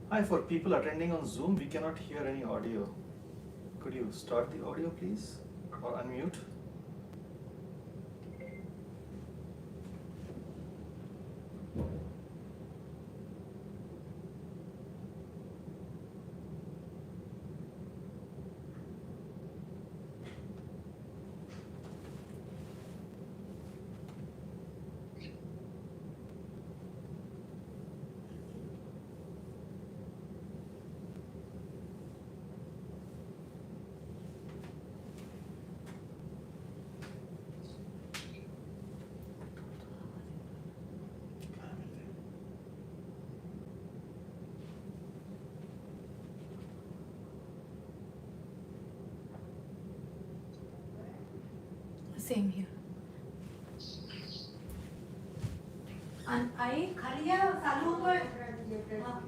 Hi, for people attending on Zoom, we cannot hear any audio. Could you start the audio, please? Or unmute? Same here. आणि आई खाली या, चालू होतोय.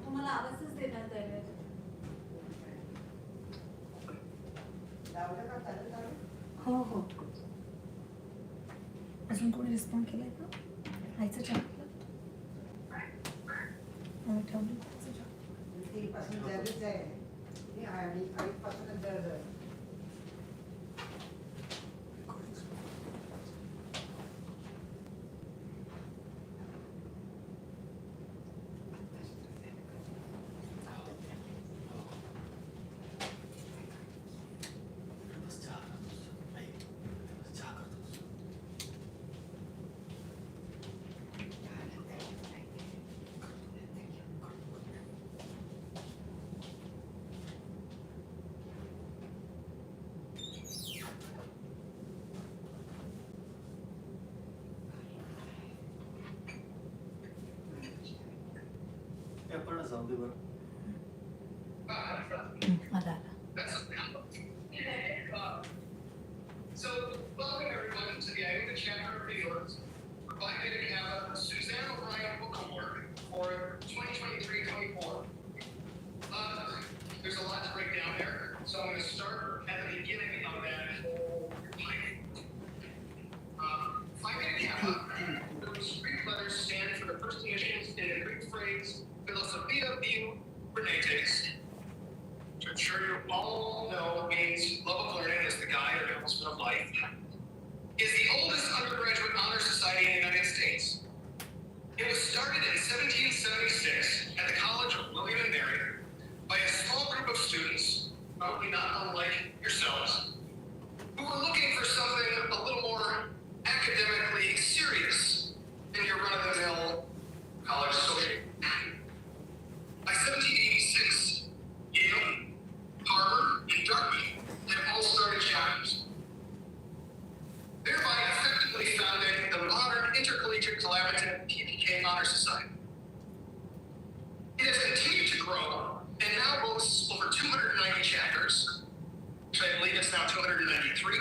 तुम्हाला आवाजच देण्यात आलाय. हो हो. अजून कोणी रिस्पॉन्ड केलाय का? आईचं चहा ठेवलं. पण जाऊ दे बरं. So, welcome everyone to the IOTA chapter of New York Phi Beta Kappa Suzanne O Brien Book Award for 2023-24. There's a lot to break down there, so I'm going to start at the beginning of that whole pipe. Phi Beta Kappa, those Greek letters stand for the first initials in the Greek phrase Philosophia Viu Renates, which I'm sure you all know means love of learning is the guide or principle of life, is the oldest undergraduate honor society in the United States. It was started in 1776 at the College of William and Mary by a small group of students, probably not unlike yourselves, who were looking for something a little more academically serious than your run-of-the-mill college social. By 1786, Yale, Harvard, and Dartmouth had all started chapters, thereby effectively founding the modern intercollegiate collaborative PBK Honor Society. It has continued to grow and now boasts over 290 chapters, which I believe is now 293,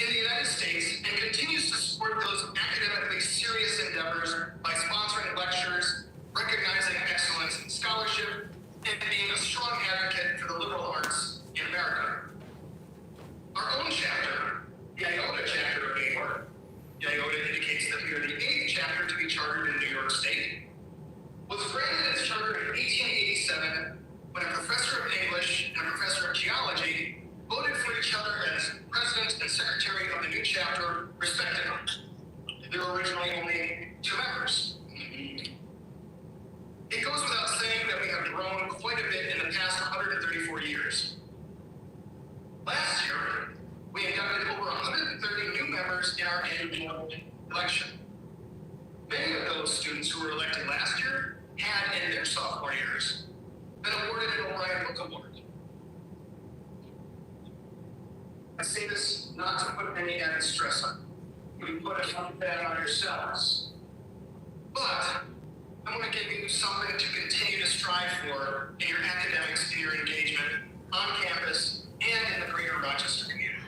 in the United States, and continues to support those academically serious endeavors by sponsoring lectures, recognizing excellence in scholarship, and being a strong advocate for the liberal arts in America. Our own chapter, the IOTA chapter of New York, the IOTA indicates that we are the 8th chapter to be chartered in New York State, was granted its charter in 1887 when a professor of English and a professor of geology voted for each other as president and secretary of the new chapter, respectively. There were originally only 2 members. It goes without saying that we have grown quite a bit in the past 134 years. Last year, we inducted over 130 new members in our annual election. Many of those students who were elected last year had, in their sophomore years, been awarded an O'Brien Book Award. I say this not to put any added stress on you. You put that on yourselves. But I want to give you something to continue to strive for in your academics, in your engagement on campus, and in the greater Rochester community.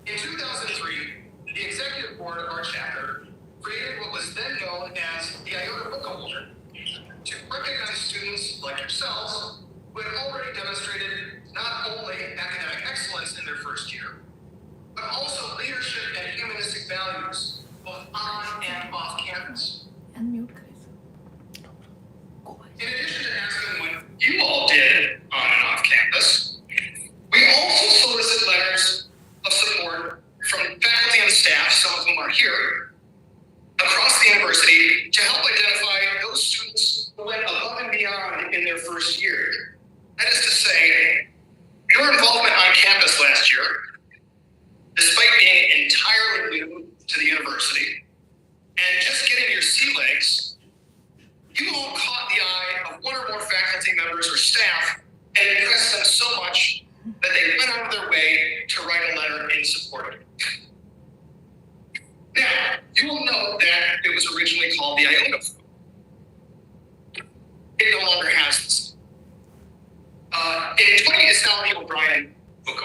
In 2003, the executive board of our chapter created what was then known as the IOTA Book Award to recognize students like yourselves who had already demonstrated not only academic excellence in their first year, but also leadership and humanistic values, both on and off campus. Unmute, In addition around in their first year. That is to say, your involvement on campus last year, despite being entirely new to the university and just getting your sea legs, you all caught the eye of one or more faculty members or staff and impressed them so much that they went out of their way to write a letter in support of it. Now, you will note that it was originally called the IOTA Book. It no longer has this. It's now the O'Brien Book.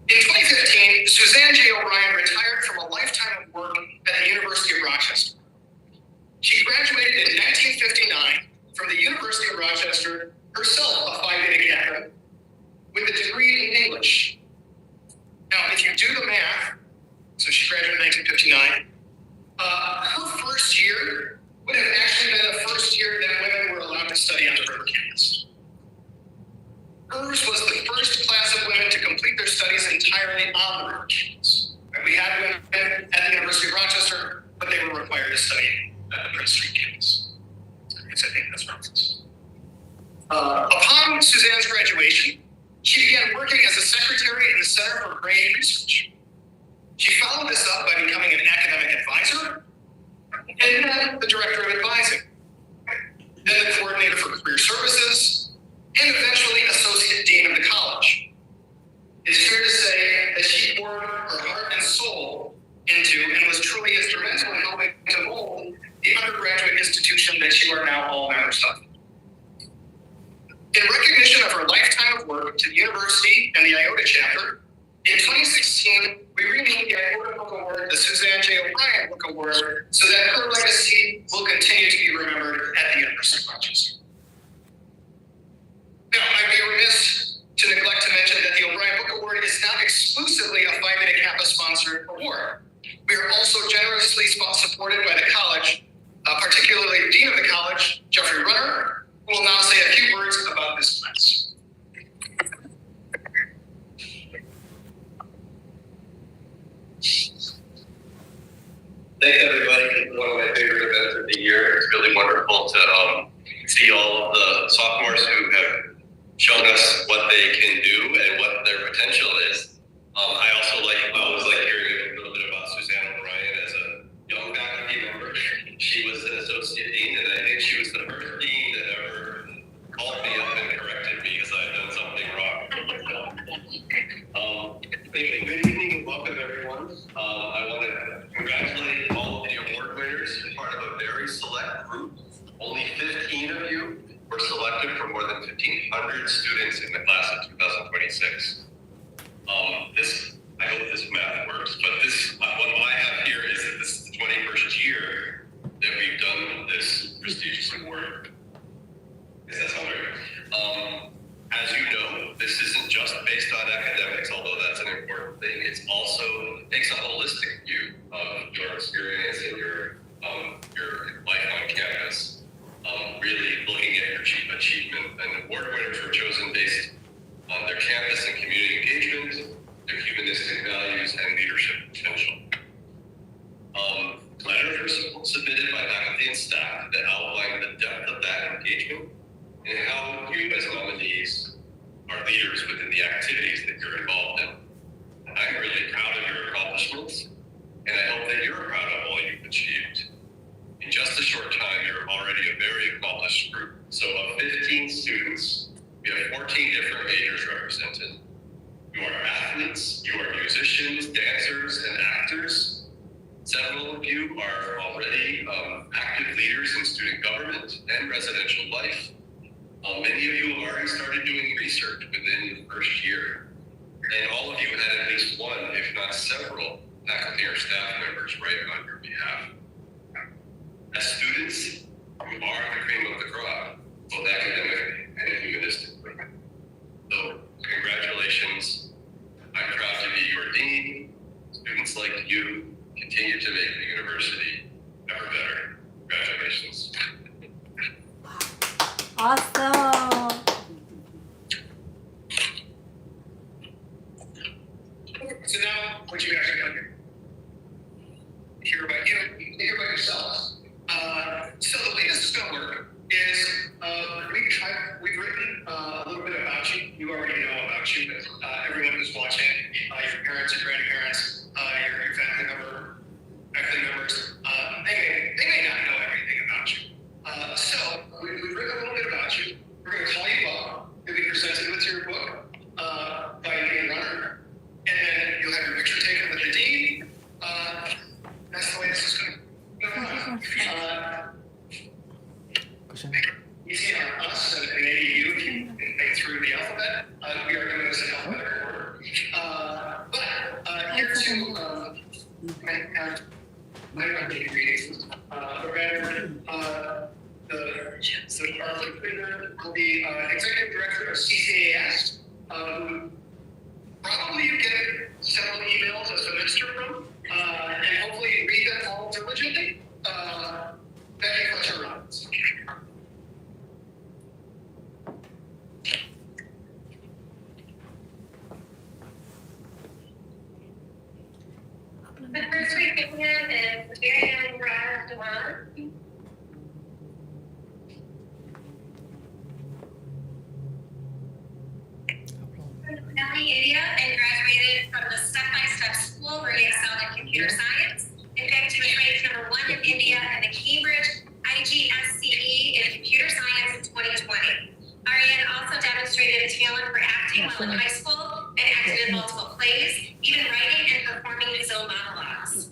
In 2015, Suzanne J. O'Brien retired from a lifetime of work at the University of Rochester. She graduated in 1959 from the University of Rochester, herself a Phi Beta Kappa, with a degree in English. Now, if you do the math, so she graduated in 1959, her first year would have actually been the first year that women were allowed to study on the river campus. Hers was the first class of women to complete their studies entirely on the river campus. We had women at the University of Rochester, but they were required to study at the Prince Street campus. I think that's right. Upon Suzanne's graduation, she began working as a secretary in the Center for Brain Research. She followed this up by becoming an academic advisor, and then the director of advising, then the coordinator for career services, and eventually associate dean of the college. It's fair to say that she poured her heart and soul into and was truly instrumental in helping to mold the undergraduate institution that you are now all members of. In recognition of her lifetime of work to the university and the IOTA chapter, in 2016, we renamed the IOTA Book Award the Suzanne J. O'Brien Book Award so that her legacy will continue to be remembered at the University of Rochester. Now, I'd be remiss to neglect to mention that the O'Brien Book Award is not exclusively a Phi Beta Kappa sponsored award. We are also generously supported by the college, particularly the Dean of the College, Jeffrey Runner, who will now say a few words about this class. Thanks, everybody. One of my favorite events of the year. It's really wonderful to see all of the sophomores who have shown us what they can do and what their potential is. I always like hearing a little bit about Suzanne O'Brien as a young faculty member. She was an associate dean, and I think she was the first dean that ever called me up and corrected me because I had done something wrong. Anyway, good evening and welcome, everyone. I want to congratulate all of the award winners, part of a very select group. Only 15 of you were selected from more than 1,500 students in the class of 2026. I hope this math works, but what I have here is that this is the 21st year that we've done this prestigious award. Is that somewhere? As you know, this isn't just based on academics, although that's an important thing. It also takes a holistic view of your experience and your life on campus. Really looking at your achievement, and award winners were chosen based on their campus and community engagement, their humanistic values, and leadership potential. Letters were submitted by faculty and staff that outline the depth of that engagement and how you as nominees are leaders within the activities that you're involved in. I'm really proud of your accomplishments, and I hope that you're proud of all you've achieved. In just a short time, you're already a very accomplished group. So of 15 students, we have 14 different majors represented. You are athletes, you are musicians, dancers, and actors. Several of you are already active leaders in student government and residential life. Many of you have already started doing research within the first year. And all of you had at least one, if not several, faculty or staff members writing on your behalf. As students, you are the cream of the crop, both academically and humanistically. So, congratulations. I'm proud to be your dean. Students like you continue to make the university ever better. Congratulations. Awesome. So now, what you actually got here? Hear about yourselves. So the way this is going to work is Question? Easy on us, and maybe you can think through the alphabet. We are doing this in alphabetical order. But here to my readings. Our fifth grader will be executive director of CCAS. Probably you get several emails as a minister from, and hopefully read them all diligently. Becky Fletcher Robbins. The first recipient is Marianne Dewan. From Valley, India, and graduated from the step-by-step school where he excelled in computer science. In fact, he was ranked #1 in India and the Cambridge IGSCE in computer science in 2020. Ariane also demonstrated a talent for acting while in high school and acted in multiple plays, even writing and performing his own monologues.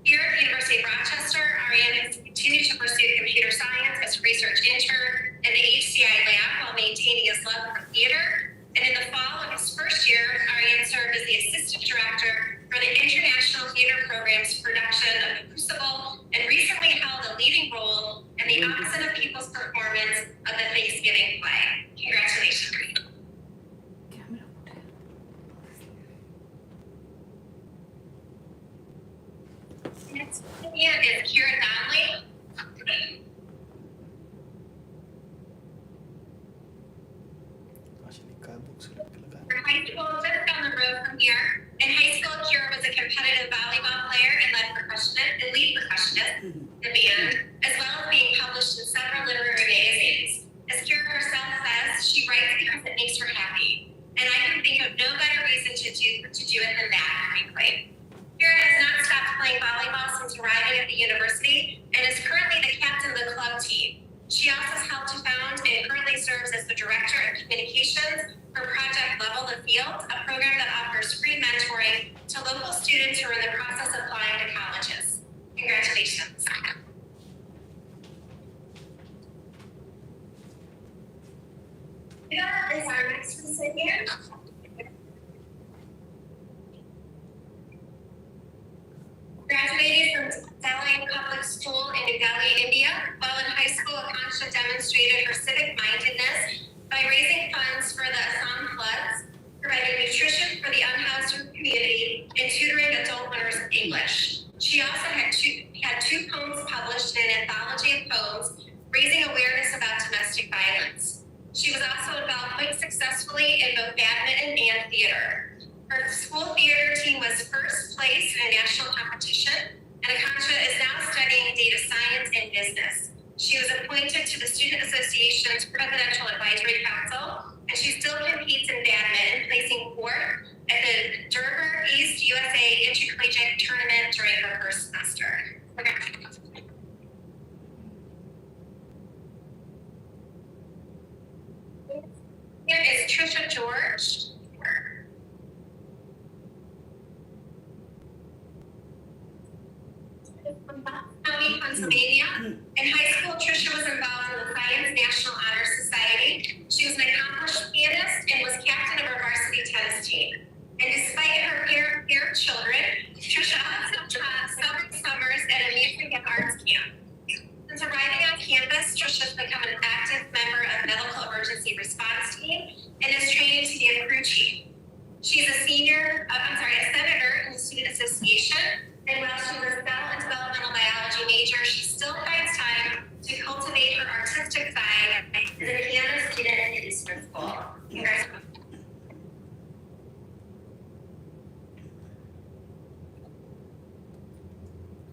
Here at the University of Rochester, Ariane has continued to pursue computer science as a research intern in the HCI lab while maintaining his love for theater. And in the fall of his first year, Ariane served as the assistant director for the International Theater Program's production of The Crucible, and recently held a leading role in the Opposite of People's performance of the Thanksgiving play. Congratulations. Next recipient is Kira Donnelly. For high school, just down the road from here. In high school, Kira was a competitive volleyball player and lead percussionist in the band, as well as being published in several literary magazines. As Kira herself says, she writes because it makes her happy. And I can think of no better reason to do it than that, frankly. Kira has not stopped playing volleyball since arriving at the university and is currently the captain of the club team. She also has helped to found and currently serves as the director of communications for Project Level the Field, a program that offers free mentoring to local students who are in the process of applying to colleges. Congratulations. Ida is our next recipient. Graduated from Delhi Public School in New Delhi, India. While in high school, Akansha demonstrated her civic mindedness by raising funds for the Assam floods, providing nutrition for the unhoused community, and tutoring adult learners in English. She also had two poems published in an anthology of poems, raising awareness about domestic violence. She was also involved quite successfully in both badminton and theater. Her school theater team was first place in a national competition, and Akansha is now studying data science and business. She was appointed to the Student Association's Presidential Advisory Council, and she still competes in badminton, placing fourth at the Durbar East USA Intercollegiate Tournament during her first semester. Here is Trisha George. From Bucks County, Pennsylvania. In high school, Trisha was involved in the Science National Honor Society. She was an accomplished pianist and was captain of her varsity tennis team. And despite her pair of children, Trisha also taught summers at a music and arts camp. Since arriving on campus, Trisha has become an active member of Medical Emergency Response Team and is training to be a crew chief. She's a senator in the Student Association, and while she was a cell and developmental biology major, she still finds time to cultivate her artistic side as a piano student at the Eastern School. Congratulations.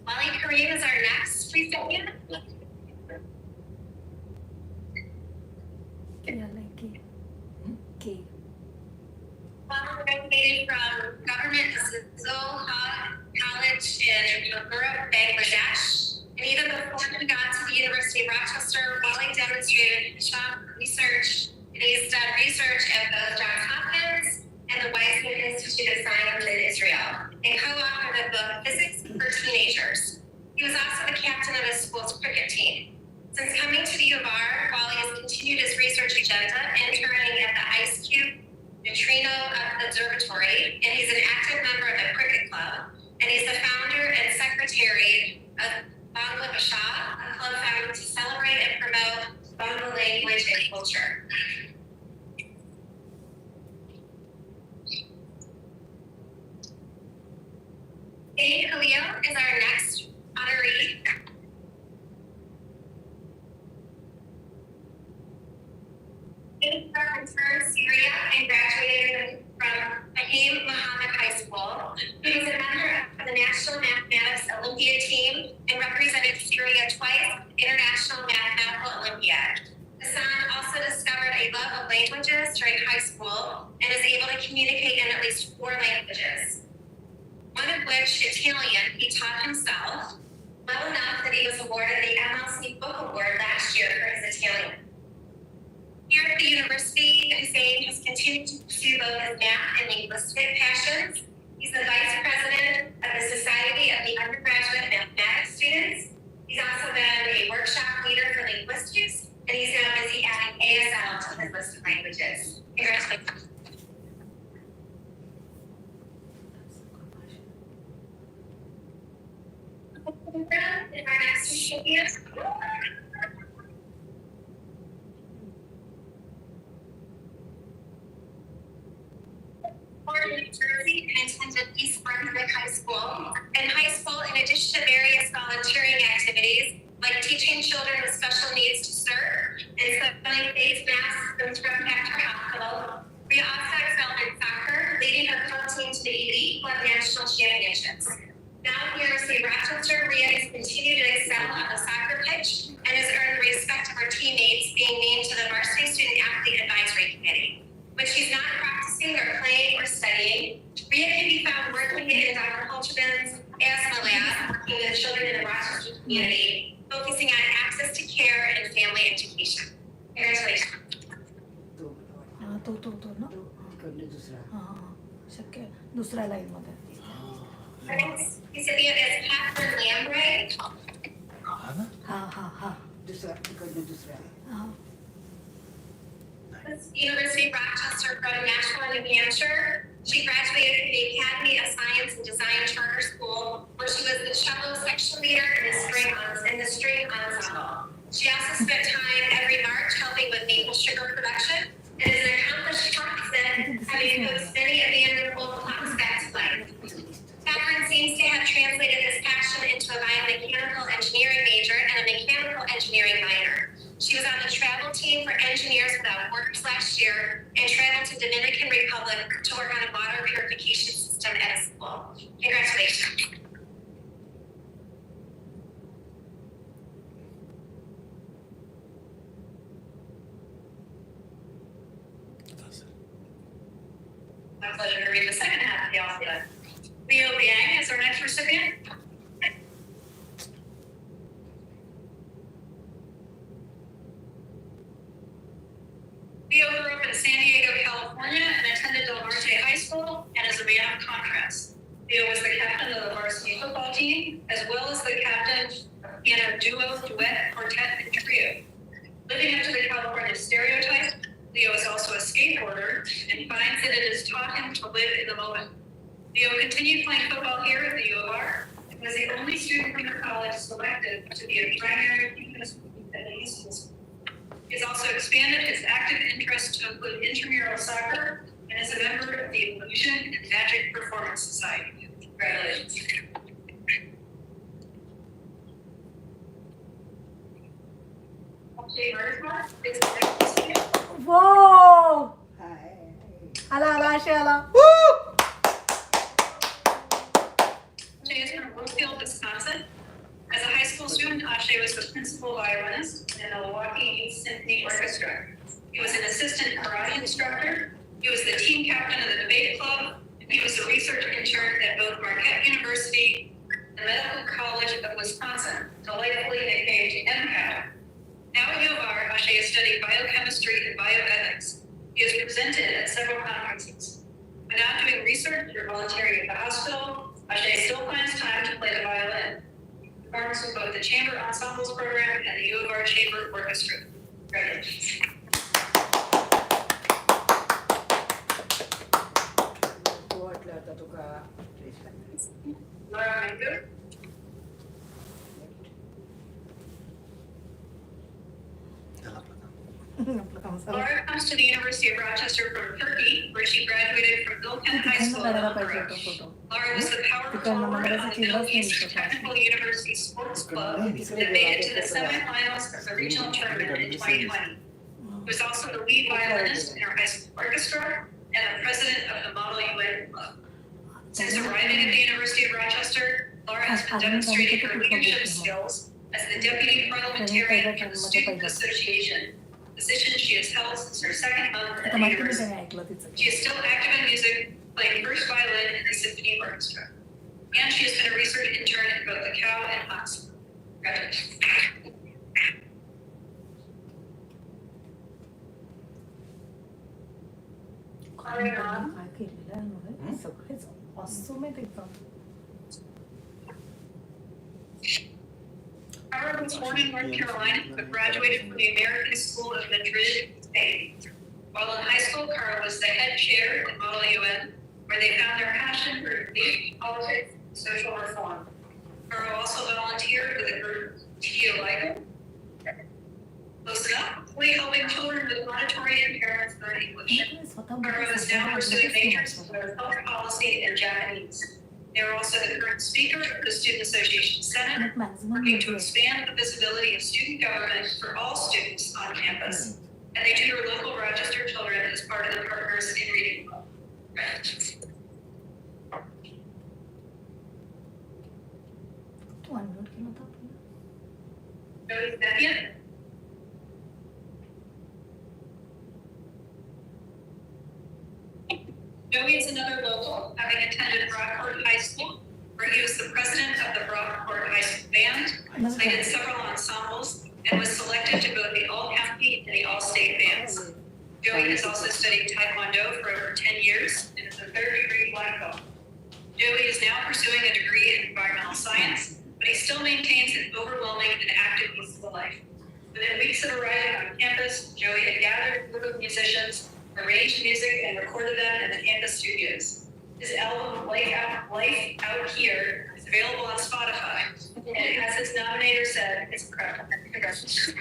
Wally Kareem is our next recipient. Wally graduated from Government Zohar College in Lahore, Bangladesh. And even before he got to the University of Rochester, Wally demonstrated strong research, and he's done research at both Johns Hopkins and the Weizmann Institute of Science in Israel, and co-authored the book Physics for Teenagers. He was also the captain of his school's cricket team. Since coming to the U of R, Wally has continued his research agenda, interning at the Ice Cube Neutrino Observatory, and he's an active member of the Cricket Club, and he's the founder and secretary of Bangla Bhasha, a club founded to celebrate and promote Bangla language and culture. Dave Khalil is our next honoree. He returned Syria and graduated from Mahim Muhammad High School. He was a member of the National Mathematics Olympiad team and represented Syria twice at the International Mathematical Olympiad. Hassan also discovered a love of languages during high school and is able to communicate in at least 4 languages, one of which, Italian, he taught himself, well enough that he was awarded the MLC Book Award last year for his Italian. Here at the university, Hussein has continued to pursue both his math and linguistic passions. He's the vice president of the Society of the Undergraduate Mathematics Students. He's also been a workshop leader for linguistics, and he's now busy adding ASL to his list of languages. Congratulations. Is our next recipient. Born in New Jersey and attended East Brunswick High School. In high school, in addition to various volunteering activities, like teaching children with special needs to serve and studying AIDS masks and from Factor Hospital, Rhea also excelled in soccer, leading her club team to the Elite Club National Championships. Now at the University of Rochester, Rhea has continued to excel on the soccer pitch and has earned the respect of her teammates, being named to the Varsity Student Athlete Advisory Committee. When she's not practicing or playing or studying, Rhea can be found working in Dr. Holchman's asthma lab, working with children in the Rochester community, focusing on access to care and family education. Congratulations. शक्य दुसऱ्या line मध्ये Our next recipient is Catherine Lambre. University of Rochester from Nashua, New Hampshire. She graduated from the Academy of Science and Design Charter School, where she was the cello section leader in the string ensemble. She also spent time every March helping with maple sugar production and is an accomplished topsmith, having coached many abandoned old clocks back to life. Catherine seems to have translated this passion into a biomechanical engineering major and a mechanical engineering minor. She was on the travel team for Engineers Without Borders last year and traveled to Dominican Republic to work on a water purification system at a school. Congratulations. My pleasure to read the second half of the alphabet. Leo Biang is our next recipient. Leo grew up in San Diego, California, and attended Del Norte High School and is a man of contrast. Leo was the captain of the varsity football team, as well as the captain in a duo, duet, quartet, and trio. Living up to the California stereotype, Leo is also a skateboarder and finds that it has taught him to live in the moment. Leo continued playing football here at the U of R and was the only student from the college selected to be a primary defense at the East School. He has also expanded his active interest to include intramural soccer and is a member of the Illusion and Magic Performance Society. Congratulations. Aashay Murtaza is the next recipient. Whoa! Ala, Aashay, ala. Woo! Aashay is from Brookfield, Wisconsin. As a high school student, Aashay was the principal violinist in the Milwaukee Youth Symphony Orchestra. He was an assistant karate instructor. He was the team captain of the debate club. And he was a research intern at both Marquette University and the Medical College of Wisconsin, delightfully nicknamed MCAT. Now at U of R, Aashay has studied biochemistry and bioethics. He has presented at several conferences. When not doing research or volunteering at the hospital, Aashay still finds time to play the violin. performs with both the Chamber Ensembles Program and the UoR Chamber Orchestra. Congratulations. वाटलं आता तुका Laura Mangu. आपलं काम झालं. Laura comes to the University of Rochester from Turkey, where she graduated from Bilkent High School in काढायला पाहिजे Ankara. होता photo. Laura was the power forward on the Middle East Technical University Sports Club that made it to the semifinals of the regional tournament in 2020. She was also the lead violinist in her high school orchestra and the president of the Model UN Club. Since arriving at the University of Rochester, Laura has been demonstrating her leadership skills as the deputy parliamentarian for the Student Association, a position she has held since her second month at आता the माहिती university. नाही ऐकलं तिचं. She is still active in music, playing first violin in the symphony orchestra. And she has been a research intern at both the Cow and Oxford. Congratulations. काय केलेलं आहे ना सगळेच awesome आहेत एकदम. Carver was born in North Carolina, but graduated from the American School of Madrid, Spain. While in high school, Carver was the head chair at Model UN, where they found their passion for debate, politics, and social reform. Carver also volunteered with a group, TIO. Close enough, fully helping children with auditory impairments learn English. Carver is now pursuing majors in both health policy and Japanese. They are also the current speaker of the Student Association Senate, working to expand the visibility of student government for all students on campus. And they tutor local Rochester children as part of the Partners in Reading Club. तू unmute केलं होतं आपल्याला? Joey Nepian. Joey is another local, having attended Brockport High School, where he was the president of the Brockport High School Band, played several ensembles, and was selected to both the All-County and the All-State bands. Joey has also studied Taekwondo for over 10 years and is a third-degree black belt. Joey is now pursuing a degree in environmental science, but he still maintains an overwhelming and active musical life. Within weeks of arriving on campus, Joey had gathered a group of musicians, arranged music, and recorded them in the campus studios. His album, Life Out Here, is available on Spotify, and as his nominator said, it's incredible. Congratulations.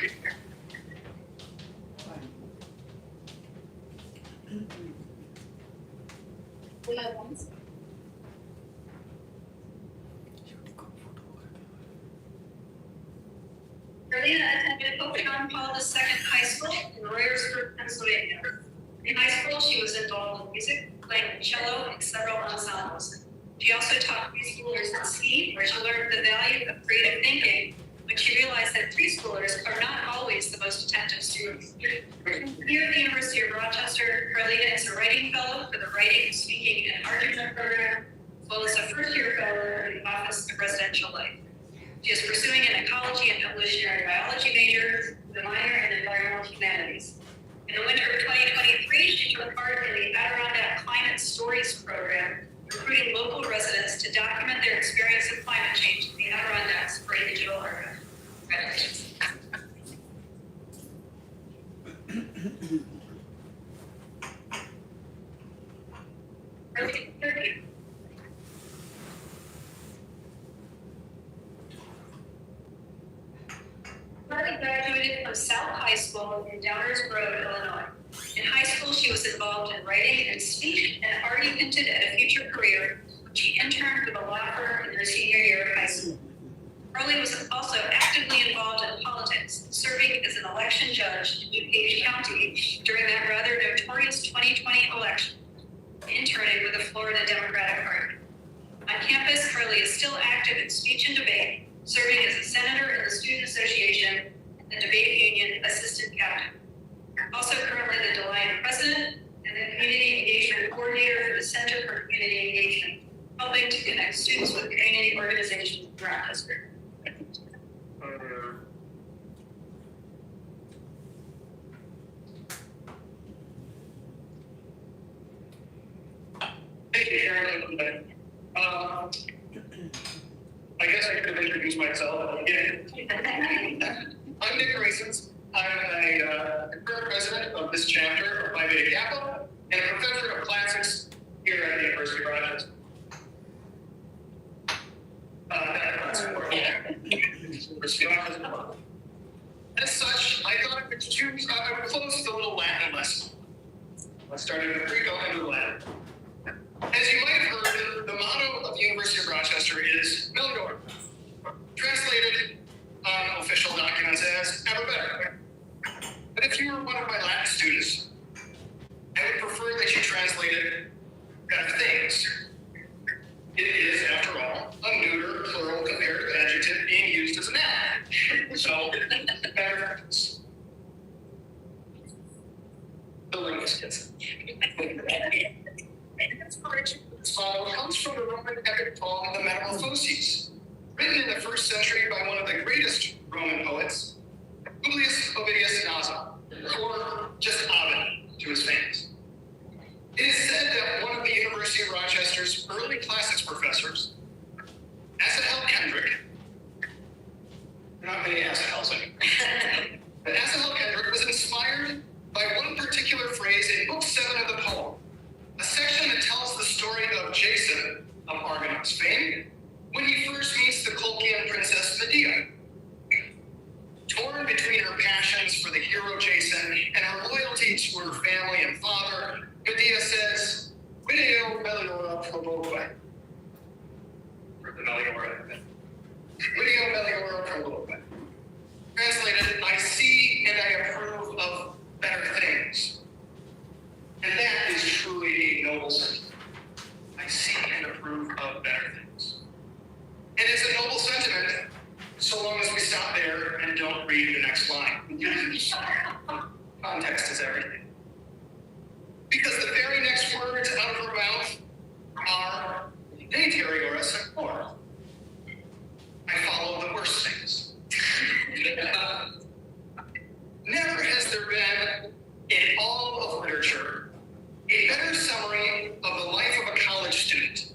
Carlina attended Pope John Paul II High School in Royersford, Pennsylvania. In high school, she was involved in music, playing cello in several ensembles. She also taught preschoolers at ski, where she learned the value of creative thinking when she realized that preschoolers are not always the most attentive students. Here at the University of Rochester, Carlina is a writing fellow for the Writing, Speaking, and Argument program, as well as a first-year fellow in the Office of Residential Life. She is pursuing an ecology and evolutionary biology major with a minor in environmental humanities. In the winter of 2023, she took part in the Adirondack Climate Stories program, recruiting local residents to document their experience of climate change in the Adirondacks for a digital archive. Congratulations. Early 30. Carly graduated from South High School in Downers Road, Illinois. In high school, she was involved in writing and speech and already hinted at a future career when she interned with a law firm in her senior year of high school. Carly was also actively involved in politics, serving as an election judge in DuPage County during that rather notorious 2020 election, interning with the Florida Democratic Party. On campus, Carly is still active in speech and debate, serving as a senator in the Student Association and the Debate Union Assistant Captain. Also currently the Delian President and the Community Engagement Coordinator for the Center for Community Engagement, helping to connect students with community organizations throughout Rochester. Thank you, Carolyn. I guess I could should have introduced myself. I'm Nick Graysons. I'm the current president of this chapter of Phi Beta Kappa and a professor of classics here at the University of Rochester. As such, I thought I would close with a little Latin lesson. Let's start in Greek, I'll end with Latin. As you might have heard, the motto of the University of Rochester is Melior, translated on official documents as ever better. But if you were one of my Latin students, I would prefer that you translated better things. It is, after all, a neuter plural comparative adjective being used as a noun. So, better things. The linguist gets it. Inspiration for this motto comes from the Roman epic poem The Metamorphoses, written in the 1st century by one of the greatest Roman poets, Publius Ovidius Naso, or just Ovid to his fans. It is said that one of the University of Rochester's early classics professors, Aashay Kendrick, not many Aashays anymore, but Aashay Kendrick was inspired by one particular phrase in Book 7 of the poem, a section that tells the story of Jason of Argonaut's fame when he first meets the Colchian princess Medea. Torn between her passions for the hero Jason and her loyalty to her family and father, Medea says, Video Meliora Proboque. Or the Meliora. Video Meliora Proboque. Translated, I see and I approve of better things. And that is truly a noble sentiment. I see and approve of better things. And it's a noble sentiment so long as we stop there and don't read the next line. Context is everything. Because the very next words out of her mouth are Deteriora Secor. I follow the worst things. Never has there been, in all of literature, a better summary of the life of a college student.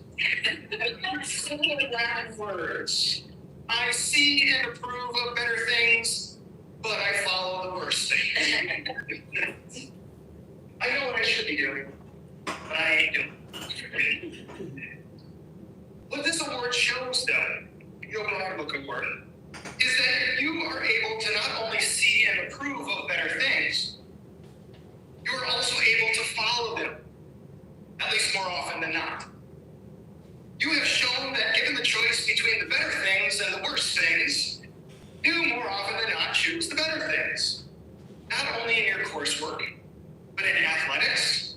Simple Latin words. I see and approve of better things, but I follow the worst things. I know what I should be doing, but I ain't doing it. What this award shows, though, you open our book of word, is that you are able to not only see and approve of better things, you are also able to follow them, at least more often than not. You have shown that given the choice between the better things and the worst things, you more often than not choose the better things. Not only in your coursework, but in athletics,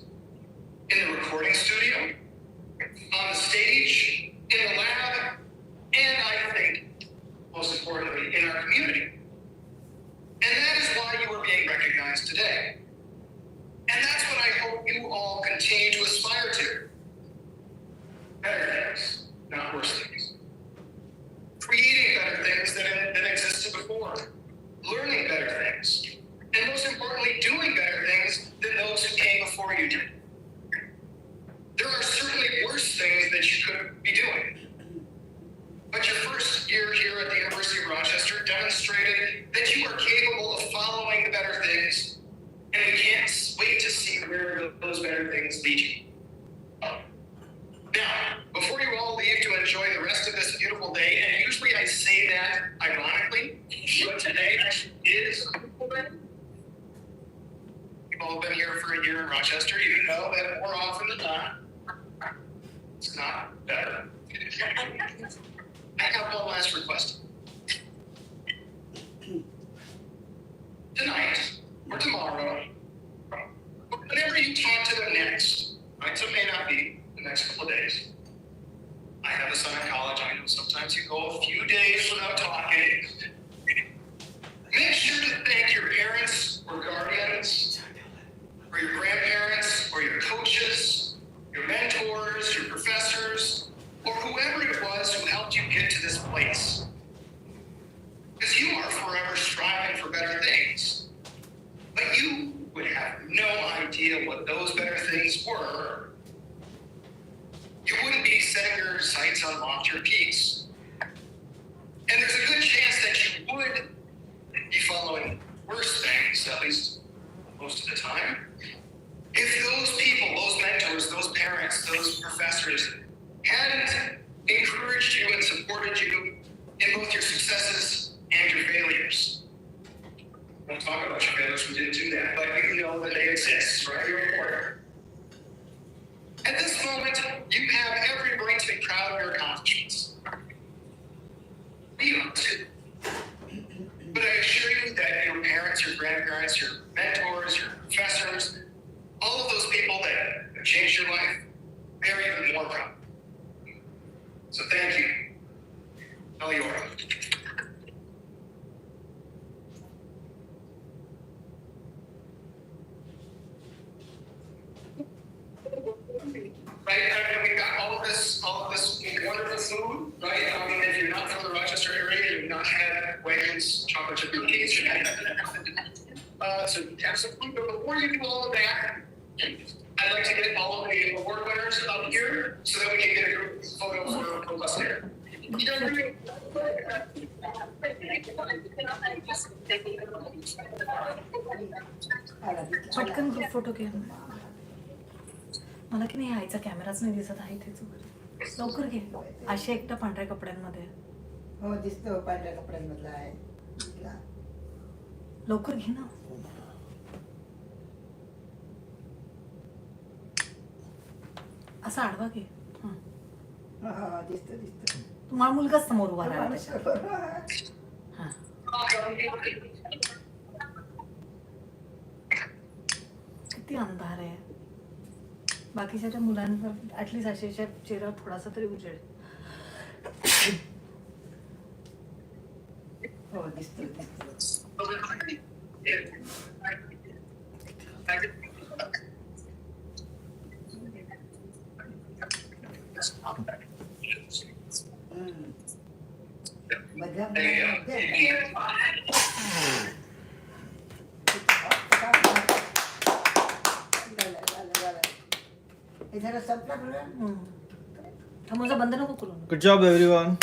in the recording studio, on the stage, in the lab, and I think, most importantly, in our community. And that is why you are being recognized today. And that's what I hope you all continue to aspire to. Better things, not worse things. Creating better things than existed before. Learning better things. And most importantly, doing better things than those who came before you did. There are certainly worse things that you could be doing. But your first year here at the University of Rochester demonstrated that you are capable of following the better things, and we can't wait to see where those better things lead you. Now, before you all leave to enjoy the rest of this beautiful day, and usually I say that ironically, but today actually is a beautiful day. We've all been here for a year in Rochester, you know that more often than not, it's not better. I have one last request. Tonight, or tomorrow, whenever you talk to them next, right, so it may not be the next couple of days. I have a son in college. I know sometimes you go a few days without talking. Make sure to thank your parents or guardians, or your grandparents, or your coaches, your mentors, your professors, or whoever it was who helped you get to this place. Because you are forever striving for better things. But you would have no idea what those better things were. You wouldn't be setting your sights on loftier peaks. at least most of the time. If those people, those mentors, those parents, those professors hadn't encouraged you and supported you in both your successes and your failures. Don't talk about your failures, we didn't do that, but you know that they exist, right? You're important. At this moment, you have every right to be proud of your accomplishments. Be honest. But I assure you that your parents, your grandparents, your mentors, your professors, all of those people that have changed your life, they're even more proud. So thank you. Now you are. Right, and we've got all of this wonderful food, right? I mean, if you're not from the Rochester area, you've not had Wegmans chocolate chip cookies. So have some food, but before you do all of that, I'd like to get all of the award winners up here so that we can get a group photo for us there. पटकन group photo घे मला की नाही आईचा कॅमेराच नाही दिसत आहे इथेच लवकर घे आशा एकटा पांढऱ्या कपड्यांमध्ये हो दिसतो पांढऱ्या कपड्यांमधला आहे लवकर घे ना असा आडवा घे हा दिसतो दिसतो तुम्हाला मुलगा समोर उभा राहिला त्याच्यात. हा किती अंधार आहे बाकीच्या मुलांवर ऍटलीस्ट आशेच्या चेहरा थोडासा तरी उजेड हो दिसतो दिसतो थांबवजा बंद नको करू Good job, everyone.